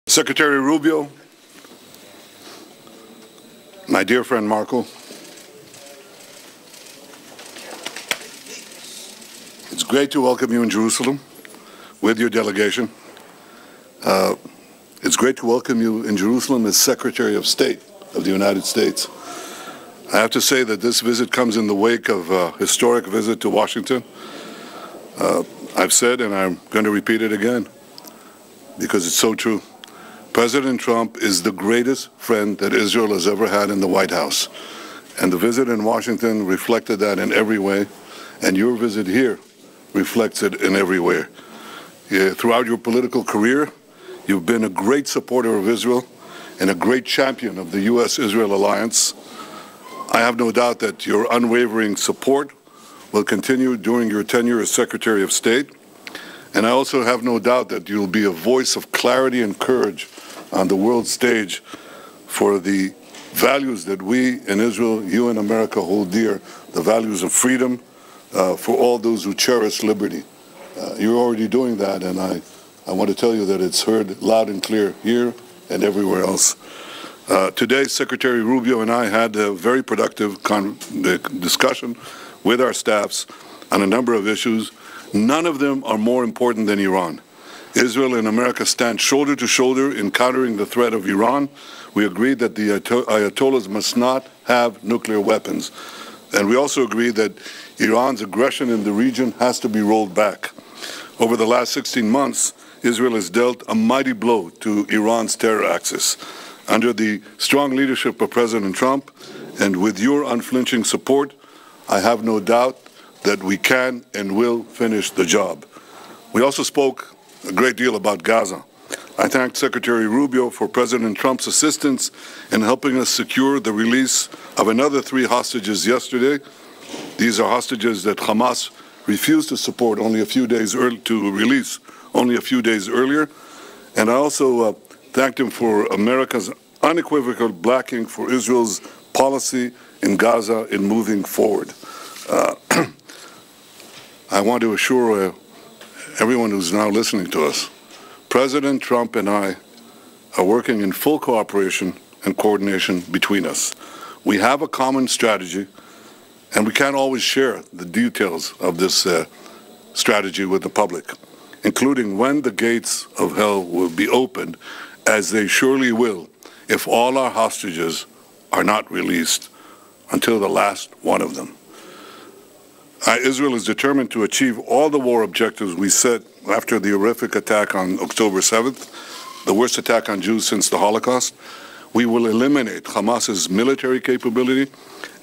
Secretary Rovio, my dear friend Markle, it's great to welcome you in Jerusalem with your delegation. It's great to welcome you in Jerusalem as Secretary of State of the United States. I have to say that this visit comes in the wake of a historic visit to Washington. I've said, and I'm going to repeat it again, because it's so true. President Trump is the greatest friend that Israel has ever had in the White House. And the visit in Washington reflected that in every way, and your visit here reflects it in every way. Throughout your political career, you've been a great supporter of Israel and a great champion of the U.S.-Israel alliance. I have no doubt that your unwavering support will continue during your tenure as Secretary of State. And I also have no doubt that you'll be a voice of clarity and courage on the world stage for the values that we in Israel, you in America, hold dear, the values of freedom for all those who cherish liberty. You're already doing that, and I want to tell you that it's heard loud and clear here and everywhere else. Today, Secretary Rovio and I had a very productive discussion with our staffs on a number of issues. None of them are more important than Iran. Israel and America stand shoulder to shoulder in countering the threat of Iran. We agreed that the Ayatollahs must not have nuclear weapons. And we also agreed that Iran's aggression in the region has to be rolled back. Over the last 16 months, Israel has dealt a mighty blow to Iran's terror axis. Under the strong leadership of President Trump and with your unflinching support, I have no doubt that we can and will finish the job. We also spoke a great deal about Gaza. I thank Secretary Rovio for President Trump's assistance in helping us secure the release of another 3 hostages yesterday. These are hostages that Hamas refused to support only a few days to release only a few days earlier. And I also thanked him for America's unequivocal backing for Israel's policy in Gaza in moving forward. I want to assure everyone who's now listening to us, President Trump and I are working in full cooperation and coordination between us. We have a common strategy, and we can't always share the details of this strategy with the public, including when the gates of hell will be opened, as they surely will if all our hostages are not released until the last one of them. Israel is determined to achieve all the war objectives we set after the horrific attack on October 7th, the worst attack on Jews since the Holocaust. We will eliminate Hamas's military capability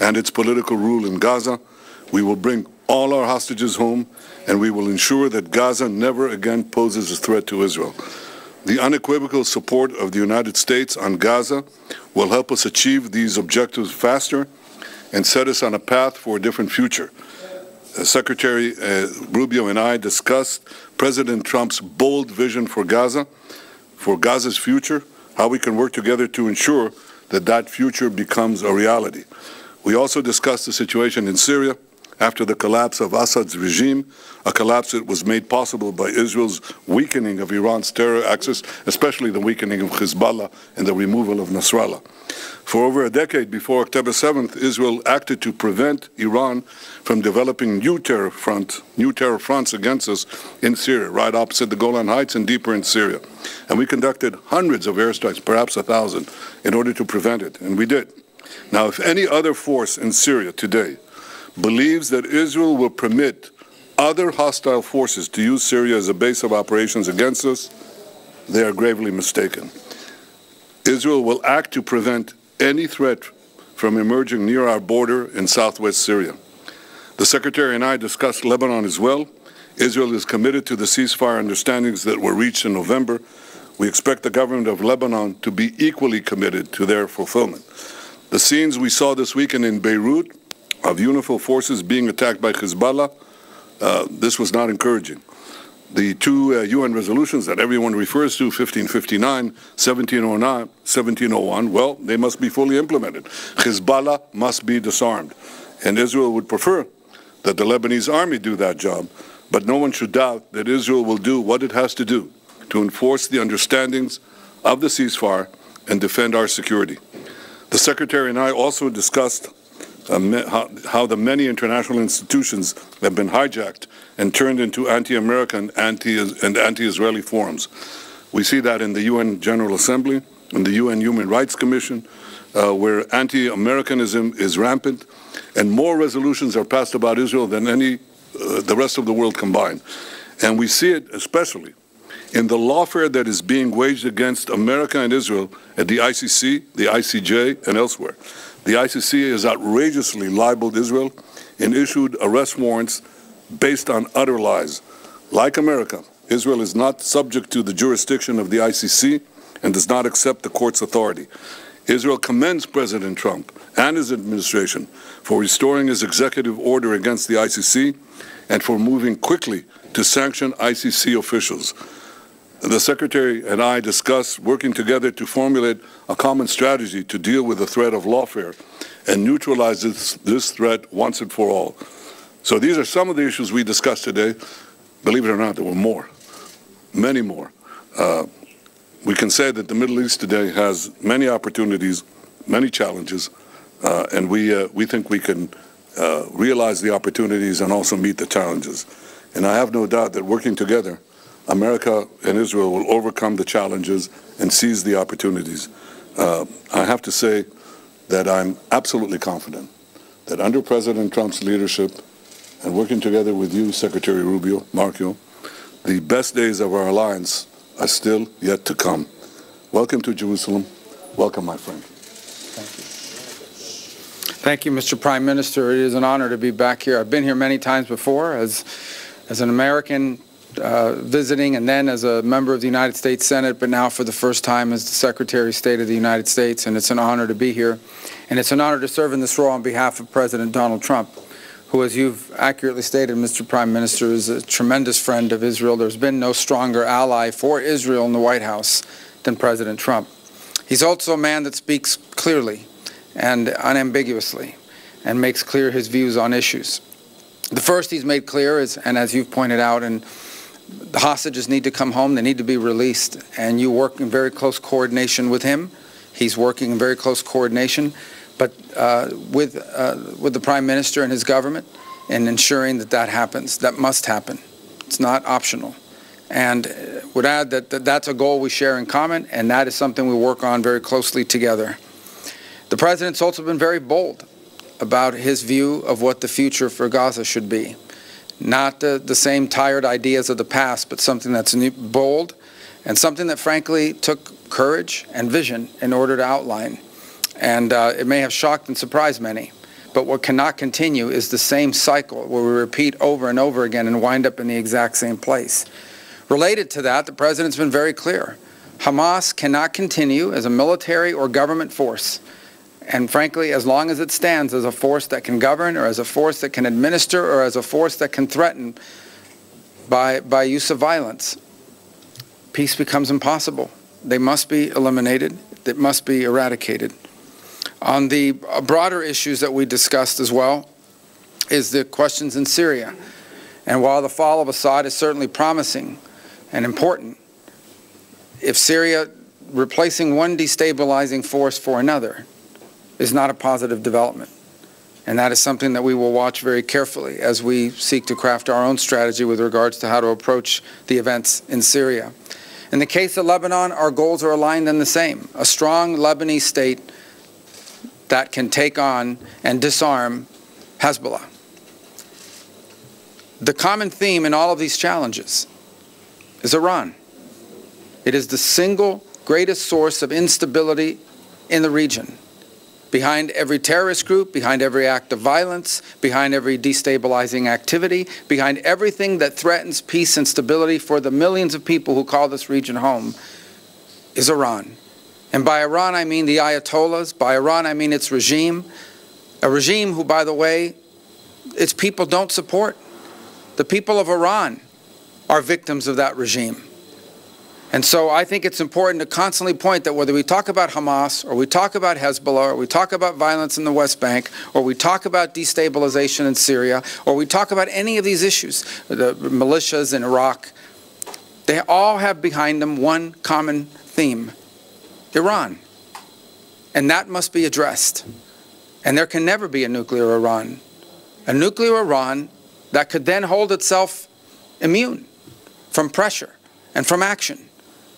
and its political rule in Gaza. We will bring all our hostages home, and we will ensure that Gaza never again poses a threat to Israel. The unequivocal support of the United States on Gaza will help us achieve these objectives faster and set us on a path for a different future. Secretary Rovio and I discussed President Trump's bold vision for Gaza's future, how we can work together to ensure that that future becomes a reality. We also discussed the situation in Syria after the collapse of Assad's regime, a collapse that was made possible by Israel's weakening of Iran's terror axis, especially the weakening of Hezbollah and the removal of Nasrallah. For over a decade before October 7th, Israel acted to prevent Iran from developing new terror fronts against us in Syria, right opposite the Golan Heights and deeper in Syria. And we conducted hundreds of airstrikes, perhaps 1,000, in order to prevent it, and we did. Now, if any other force in Syria today believes that Israel will permit other hostile forces to use Syria as a base of operations against us, they are gravely mistaken. Israel will act to prevent any threat from emerging near our border in southwest Syria. The Secretary and I discussed Lebanon as well. Israel is committed to the ceasefire understandings that were reached in November. We expect the government of Lebanon to be equally committed to their fulfillment. The scenes we saw this weekend in Beirut of UNIFIL forces being attacked by Hezbollah, this was not encouraging. The 2 UN resolutions that everyone refers to, 1559, 1701, well, they must be fully implemented. Hezbollah must be disarmed. And Israel would prefer that the Lebanese army do that job, but no one should doubt that Israel will do what it has to do to enforce the understandings of the ceasefire and defend our security. The Secretary and I also discussed how the many international institutions have been hijacked and turned into anti-American and anti-Israeli forums. We see that in the UN General Assembly, in the UN Human Rights Commission, where anti-Americanism is rampant, and more resolutions are passed about Israel than the rest of the world combined. And we see it especially in the lawfare that is being waged against America and Israel at the ICC, the ICJ, and elsewhere. The ICC has outrageously libeled Israel and issued arrest warrants based on utter lies. Like America, Israel is not subject to the jurisdiction of the ICC and does not accept the court's authority. Israel commends President Trump and his administration for restoring his executive order against the ICC and for moving quickly to sanction ICC officials. The Secretary and I discussed working together to formulate a common strategy to deal with the threat of lawfare and neutralize this threat once and for all. So these are some of the issues we discussed today. Believe it or not, there were more, many more. We can say that the Middle East today has many opportunities, many challenges, and we think we can realize the opportunities and also meet the challenges. And I have no doubt that working together, America and Israel will overcome the challenges and seize the opportunities. I have to say that I'm absolutely confident that under President Trump's leadership and working together with you, Secretary Roubiu, Mrko, the best days of our alliance are still yet to come. Welcome to Jerusalem. Welcome, my friend. Thank you. Thank you, Mr. Prime Minister. It is an honor to be back here. I've been here many times before as an American visiting, and then as a member of the United States Senate, but now for the first time as the Secretary of State of the United States, and it's an honor to be here. And it's an honor to serve in this role on behalf of President Donald Trump, who, as you've accurately stated, Mr. Prime Minister, is a tremendous friend of Israel. There's been no stronger ally for Israel in the White House than President Trump. He's also a man that speaks clearly and unambiguously and makes clear his views on issues. The first he's made clear is, and as you've pointed out, and the hostages need to come home, they need to be released, and you work in very close coordination with him. He's working in very close coordination, but with the Prime Minister and his government in ensuring that that happens. That must happen. It's not optional. And would add that that's a goal we share in common, and that is something we work on very closely together. The President's also been very bold about his view of what the future for Gaza should be. Not the same tired ideas of the past, but something that's bold and something that frankly took courage and vision in order to outline. And it may have shocked and surprised many, but what cannot continue is the same cycle where we repeat over and over again and wind up in the exact same place. Related to that, the President's been very clear. Hamas cannot continue as a military or government force. And frankly, as long as it stands as a force that can govern, or as a force that can administer, or as a force that can threaten by use of violence, peace becomes impossible. They must be eliminated. They must be eradicated. On the broader issues that we discussed as well is the questions in Syria. And while the fall of Assad is certainly promising and important, if Syria replacing one destabilizing force for another is not a positive development. And that is something that we will watch very carefully as we seek to craft our own strategy with regards to how to approach the events in Syria. In the case of Lebanon, our goals are aligned and the same. A strong Lebanese state that can take on and disarm Hezbollah. The common theme in all of these challenges is Iran. It is the single greatest source of instability in the region. Behind every terrorist group, behind every act of violence, behind every destabilizing activity, behind everything that threatens peace and stability for the millions of people who call this region home, is Iran. And by Iran, I mean the Ayatollahs. By Iran, I mean its regime. A regime who, by the way, its people don't support. The people of Iran are victims of that regime. And so I think it's important to constantly point that whether we talk about Hamas, or we talk about Hezbollah, or we talk about violence in the West Bank, or we talk about destabilization in Syria, or we talk about any of these issues, the militias in Iraq, they all have behind them one common theme, Iran. And that must be addressed. And there can never be a nuclear Iran. A nuclear Iran that could then hold itself immune from pressure and from action.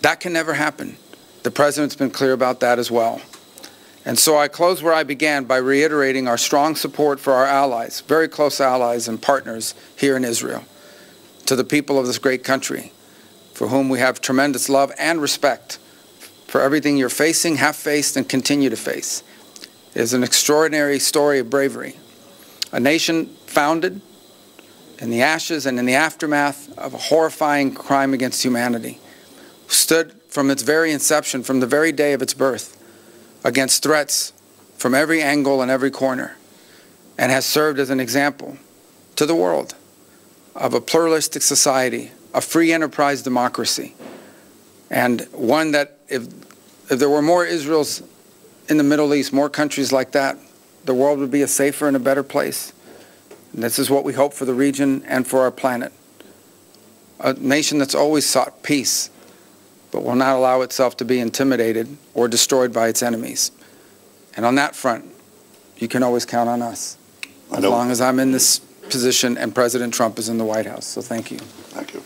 That can never happen. The President's been clear about that as well. And so I close where I began by reiterating our strong support for our allies, very close allies and partners here in Israel, to the people of this great country, for whom we have tremendous love and respect for everything you're facing, have faced, and continue to face. It is an extraordinary story of bravery. A nation founded in the ashes and in the aftermath of a horrifying crime against humanity, stood from its very inception, from the very day of its birth, against threats from every angle and every corner, and has served as an example to the world of a pluralistic society, a free enterprise democracy, and one that if there were more Israels in the Middle East, more countries like that, the world would be a safer and a better place. And this is what we hope for the region and for our planet. A nation that's always sought peace, but will not allow itself to be intimidated or destroyed by its enemies. And on that front, you can always count on us, as long as I'm in this position and President Trump is in the White House. So thank you. Thank you.